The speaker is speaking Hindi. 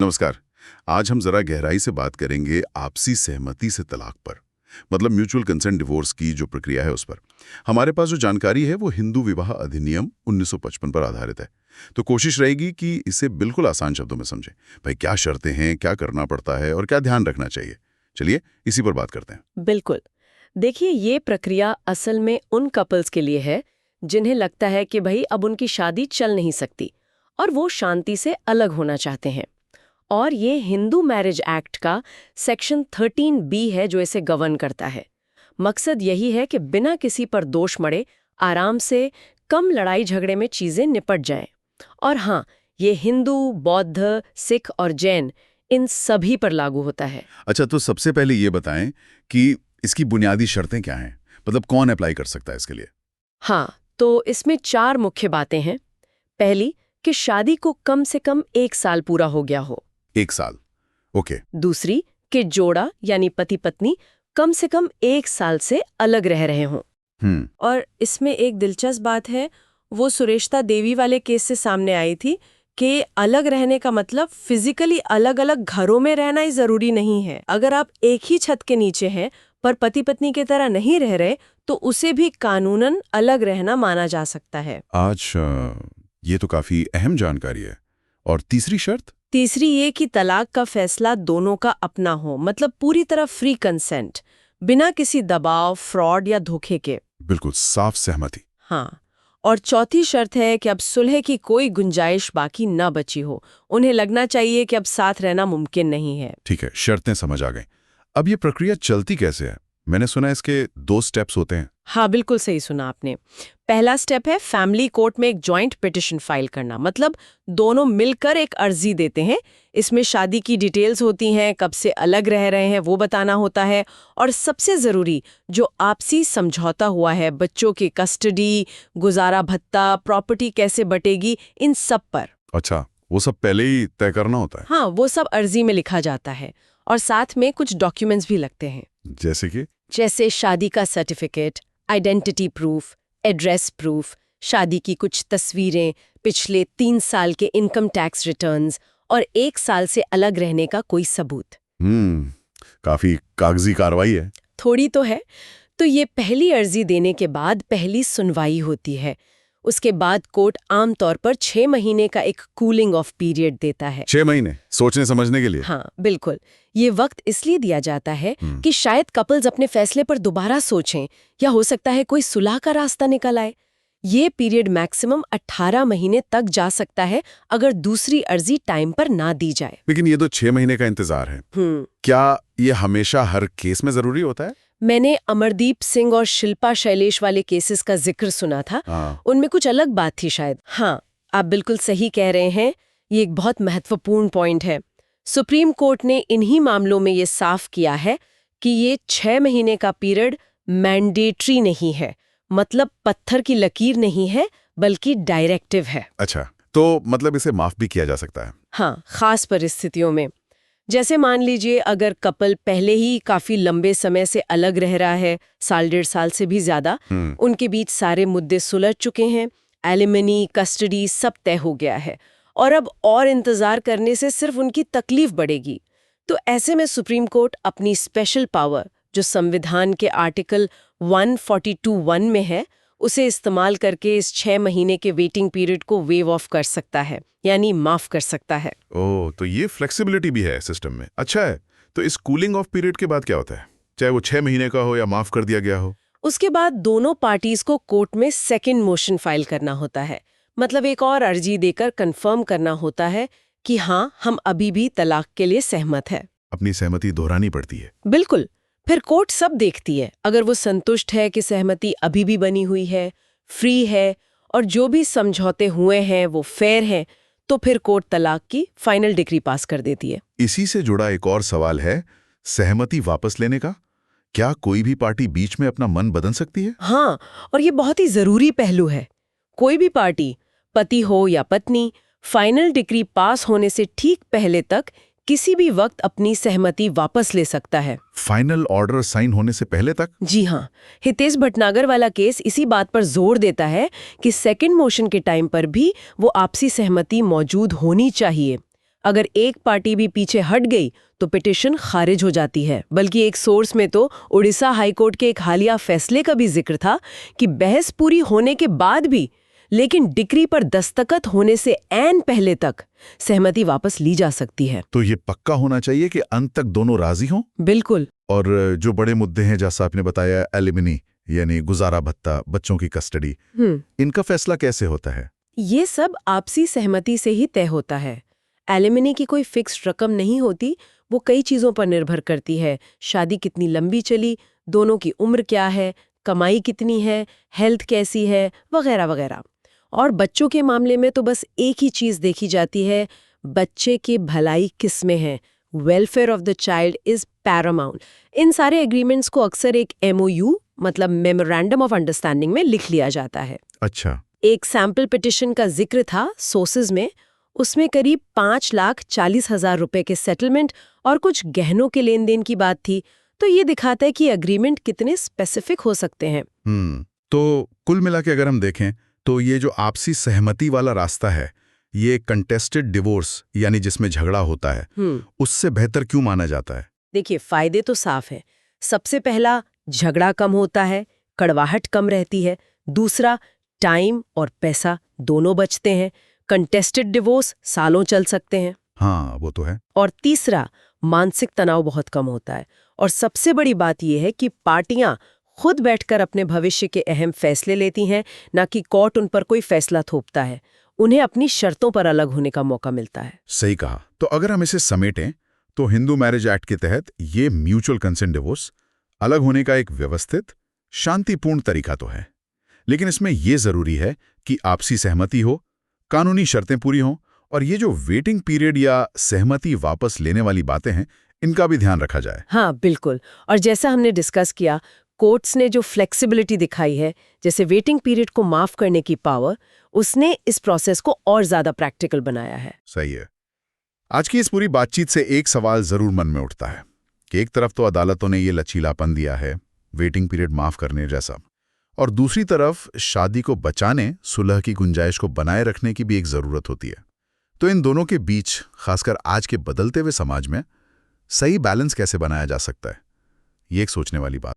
नमस्कार। आज हम जरा गहराई से बात करेंगे आपसी सहमति से तलाक पर, मतलब म्यूचुअल कंसेंट डिवोर्स की जो प्रक्रिया है उस पर। हमारे पास जो जानकारी है वो हिंदू विवाह अधिनियम 1955 पर आधारित है। तो कोशिश रहेगी कि इसे बिल्कुल आसान शब्दों में समझें। भाई क्या शर्तें हैं, क्या करना पड़ता है और क्या ध्यान रखना चाहिए। चलिए इसी पर बात करते हैं। बिल्कुल। देखिए, ये प्रक्रिया असल में उन कपल्स के लिए है जिन्हें लगता है कि भाई अब उनकी शादी चल नहीं सकती और वो शांति से अलग होना चाहते हैं। और ये हिंदू मैरिज एक्ट का सेक्शन 13B है जो इसे गवर्न करता है। मकसद यही है कि बिना किसी पर दोष मढ़े आराम से कम लड़ाई झगड़े में चीजें निपट जाएं। और हाँ, ये हिंदू, बौद्ध, सिख और जैन इन सभी पर लागू होता है। अच्छा, तो सबसे पहले ये बताएं कि इसकी बुनियादी शर्तें क्या हैं, मतलब कौन अप्लाई कर सकता है इसके लिए। हाँ, तो इसमें 4 मुख्य बातें हैं। पहली, कि शादी को कम से कम 1 साल पूरा हो गया हो। 1 साल, ओके। दूसरी, कि जोड़ा यानी पति पत्नी कम से कम 1 साल से अलग रह रहे हों। और इसमें एक दिलचस्प बात है, वो सुरेश्ता देवी वाले केस से सामने आई थी कि अलग रहने का मतलब फिजिकली अलग अलग घरों में रहना ही जरूरी नहीं है। अगर आप एक ही छत के नीचे हैं पर पति पत्नी की तरह नहीं रह रहे तो उसे भी कानूनन अलग रहना माना जा सकता है। आज ये तो काफी अहम जानकारी है। और तीसरी शर्त? तीसरी ये कि तलाक का फैसला दोनों का अपना हो, मतलब पूरी तरह फ्री कंसेंट, बिना किसी दबाव, फ्रॉड या धोखे के। बिल्कुल साफ सहमति। हाँ, और चौथी शर्त है कि अब सुलह की कोई गुंजाइश बाकी न बची हो। उन्हें लगना चाहिए कि अब साथ रहना मुमकिन नहीं है। ठीक है, शर्तें समझ आ गई। अब ये प्रक्रिया चलती कैसे है? मैंने सुना इसके 2 स्टेप्स होते हैं। हाँ, बिल्कुल सही सुना आपने। पहला स्टेप है फैमिली कोर्ट में एक जॉइंट पिटिशन फाइल करना, मतलब दोनों मिलकर एक अर्जी देते हैं। इसमें शादी की डिटेल्स होती हैं, कब से अलग रह रहे हैं वो बताना होता है, और सबसे जरूरी जो आपसी समझौता हुआ है, बच्चों की कस्टडी, गुजारा भत्ता, प्रॉपर्टी कैसे बटेगी, इन सब पर। अच्छा, वो सब पहले ही तय करना होता है? हाँ, वो सब अर्जी में लिखा जाता है और साथ में कुछ डॉक्यूमेंट्स भी लगते हैं। जैसे शादी का certificate, identity proof, address proof, शादी की कुछ तस्वीरें, पिछले 3 साल के इनकम टैक्स रिटर्न्स और 1 साल से अलग रहने का कोई सबूत। काफी कागजी कार्रवाई है। थोड़ी तो है। तो ये पहली अर्जी देने के बाद पहली सुनवाई होती है। उसके बाद कोर्ट आमतौर पर 6 महीने का एक कूलिंग ऑफ पीरियड देता है। 6 महीने सोचने समझने के लिए? हाँ, बिल्कुल। ये वक्त इसलिए दिया जाता है कि शायद कपल्स अपने फैसले पर दोबारा सोचें, या हो सकता है कोई सुलह का रास्ता निकल आए। ये पीरियड मैक्सिमम 18 महीने तक जा सकता है अगर दूसरी अर्जी टाइम पर ना दी जाए। लेकिन ये तो 6 महीने का इंतजार है। क्या ये हमेशा हर केस में जरूरी होता है? मैंने अमरदीप सिंह और शिल्पा शैलेश वाले केसेस का जिक्र सुना था। उनमें कुछ अलग बात थी शायद। हाँ, आप बिल्कुल सही कह रहे हैं। ये एक बहुत महत्वपूर्ण पॉइंट है। सुप्रीम कोर्ट ने इन्हीं मामलों में ये साफ किया है कि ये 6 महीने का पीरियड मैंडेटरी नहीं है, मतलब पत्थर की लकीर नहीं है, बल्कि डायरेक्टिव है। अच्छा, तो मतलब इसे माफ भी किया जा सकता है? हाँ, खास परिस्थितियों में। जैसे मान लीजिए अगर कपल पहले ही काफी लंबे समय से अलग रह रहा है, 1.5 साल से भी ज्यादा, उनके बीच सारे मुद्दे सुलझ चुके हैं, एलिमनी, कस्टडी सब तय हो गया है, और अब और इंतजार करने से सिर्फ उनकी तकलीफ बढ़ेगी। तो ऐसे में सुप्रीम कोर्ट अपनी स्पेशल पावर, जो संविधान के आर्टिकल 142(1) में है, उसे इस्तेमाल करके इस 6 महीने के वेटिंग पीरियड को वेव ऑफ कर सकता है, यानी माफ कर सकता है। ओह, तो ये फ्लेक्सिबिलिटी भी है सिस्टम में। अच्छा है। तो इस कूलिंग ऑफ पीरियड के बाद क्या होता है, चाहे वो 6 महीने का हो या माफ कर दिया गया हो? उसके बाद दोनों पार्टीज को कोर्ट में सेकेंड मोशन फाइल करना होता है, मतलब एक और अर्जी देकर कंफर्म करना होता है कि हाँ, हम अभी भी तलाक के लिए सहमत है। अपनी सहमति दोहरानी पड़ती है? बिल्कुल। फिर कोर्ट सब देखती है। अगर वो संतुष्ट है कि सहमति अभी भी बनी हुई है, फ्री है और जो भी समझौते हुए हैं वो फेयर हैं, तो फिर कोर्ट तलाक की फाइनल डिक्री पास कर देती है। इसी से जुड़ा एक और सवाल है, सहमति वापस लेने का। क्या कोई भी पार्टी बीच में अपना मन बदल सकती है? हाँ, और ये बहुत ही जरूरी पहलू है। कोई भी पार्टी, पति हो या पत्नी, फाइनल डिक्री पास होने से ठीक पहले तक किसी भी वक्त अपनी सहमति वापस ले सकता है। फाइनल ऑर्डर साइन होने से पहले तक? जी हाँ, हितेश भटनागर वाला केस इसी बात पर जोर देता है कि सेकंड मोशन के टाइम पर भी वो आपसी सहमति मौजूद होनी चाहिए। अगर एक पार्टी भी पीछे हट गई तो पिटीशन खारिज हो जाती है। बल्कि एक सोर्स में तो उड़ीसा हाईकोर्ट के एक हालिया फैसले का भी जिक्र था कि बहस पूरी होने के बाद भी, लेकिन डिक्री पर दस्तखत होने से ऐन पहले तक सहमति वापस ली जा सकती है। तो ये पक्का होना चाहिए कि अंत तक दोनों राजी हों। बिल्कुल। और जो बड़े मुद्दे हैं, जैसा आपने बताया, एलिमनी यानी गुजारा भत्ता, बच्चों की कस्टडी, इनका फैसला कैसे होता है? ये सब आपसी सहमति से ही तय होता है। एलिमनी की कोई फिक्स्ड रकम नहीं होती, वो कई चीजों पर निर्भर करती है। शादी कितनी लंबी चली, दोनों की उम्र क्या है, कमाई कितनी है, हेल्थ कैसी है, वगैरह वगैरह। और बच्चों के मामले में तो बस एक ही चीज देखी जाती है, बच्चे की भलाई किस में है। Welfare of the child is paramount. इन सारे एग्रीमेंट्स को अक्सर एक MOU मतलब मेमोरेंडम ऑफ अंडरस्टैंडिंग में लिख लिया जाता है। अच्छा। एक सैंपल पिटिशन का जिक्र था सोर्सेज में, उसमें करीब 5,40,000 रुपए के सेटलमेंट और कुछ गहनों के लेन देन की बात थी। तो ये दिखाता है कि एग्रीमेंट कितने स्पेसिफिक हो सकते हैं। तो कुल मिला के अगर हम देखें तो ये जो आपसी सहमति वाला रास्ता है, ये कंटेस्टेड डिवोर्स यानी जिसमें झगड़ा होता है, उससे बेहतर क्यों माना जाता है? देखिए, फायदे तो साफ है। सबसे पहला, झगड़ा कम होता है, कड़वाहट कम रहती है। दूसरा, टाइम और पैसा दोनों बचते हैं। कंटेस्टेड डिवोर्स सालों चल सकते हैं। हाँ, वो तो है। और तीसरा, मानसिक तनाव बहुत कम होता है। और सबसे बड़ी बात यह है कि पार्टियां खुद बैठकर अपने भविष्य के अहम फैसले लेती हैं, ना कि कोर्ट उन पर कोई फैसला थोपता है। उन्हें अपनी शर्तों पर अलग होने का मौका मिलता है। सही कहा। तो अगर हम इसे समेटें तो हिंदू मैरिज एक्ट के तहत ये म्यूचुअल कंसेंट डिवोर्स अलग होने का एक व्यवस्थित, शांतिपूर्ण तरीका तो है, लेकिन इसमें यह जरूरी है कि आपसी सहमति हो, कानूनी शर्तें पूरी हों, और ये जो वेटिंग पीरियड या सहमति वापस लेने वाली बातें हैं, इनका भी ध्यान रखा जाए। हाँ, बिल्कुल। और जैसा हमने डिस्कस किया, कोर्ट्स ने जो फ्लेक्सिबिलिटी दिखाई है, जैसे वेटिंग पीरियड को माफ करने की पावर, उसने इस प्रोसेस को और ज्यादा प्रैक्टिकल बनाया है। सही है। आज की इस पूरी बातचीत से एक सवाल जरूर मन में उठता है कि एक तरफ तो अदालतों ने ये लचीलापन दिया है, वेटिंग पीरियड माफ करने जैसा, और दूसरी तरफ शादी को बचाने, सुलह की गुंजाइश को बनाए रखने की भी एक जरूरत होती है। तो इन दोनों के बीच, खासकर आज के बदलते हुए समाज में, सही बैलेंस कैसे बनाया जा सकता है, ये एक सोचने वाली बात।